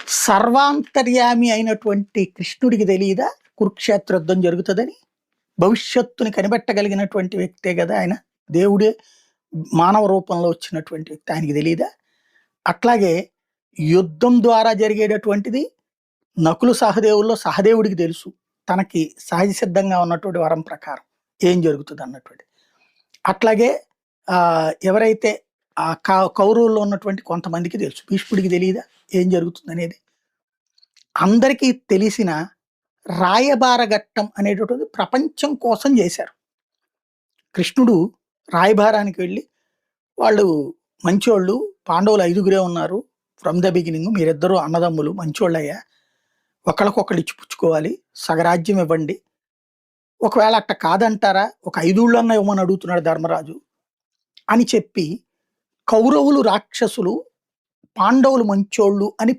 సర్వాంతర్యామి అయినటువంటి కృష్ణుడికి తెలియదా కురుక్షేత్ర యుద్ధం జరుగుతుందని? భవిష్యత్తుని కనిపెట్టగలిగినటువంటి వ్యక్తే కదా ఆయన. దేవుడే మానవ రూపంలో వచ్చినటువంటి వ్యక్తి, ఆయనకి తెలియదా? అట్లాగే యుద్ధం ద్వారా జరిగేటటువంటిది నకులు సహదేవుల్లో సహదేవుడికి తెలుసు, తనకి సహజ సిద్ధంగా ఉన్నటువంటి వరం ప్రకారం ఏం జరుగుతుంది అన్నటువంటి. అట్లాగే ఎవరైతే ఆ కౌరవుల్లో ఉన్నటువంటి కొంతమందికి తెలుసు, భీష్ముడికి తెలియదా ఏం జరుగుతుంది అనేది? అందరికీ తెలిసిన రాయబార ఘట్టం అనేటటువంటిది ప్రపంచం కోసం చేశారు. కృష్ణుడు రాయబారానికి వెళ్ళి, వాళ్ళు మంచోళ్ళు, పాండవులు 5గురే ఉన్నారు ఫ్రమ్ ద బిగినింగ్, మీరిద్దరూ అన్నదమ్ములు మంచోళ్ళయ్యా, ఒకళ్ళకొకళ్ళు ఇచ్చిపుచ్చుకోవాలి, సగరాజ్యం ఇవ్వండి, ఒకవేళ అట్ట కాదంటారా ఒక 5 ఊళ్ళన్నా ఇవ్వమని అడుగుతున్నాడు ధర్మరాజు అని చెప్పి, కౌరవులు రాక్షసులు, పాండవులు మంచోళ్ళు అని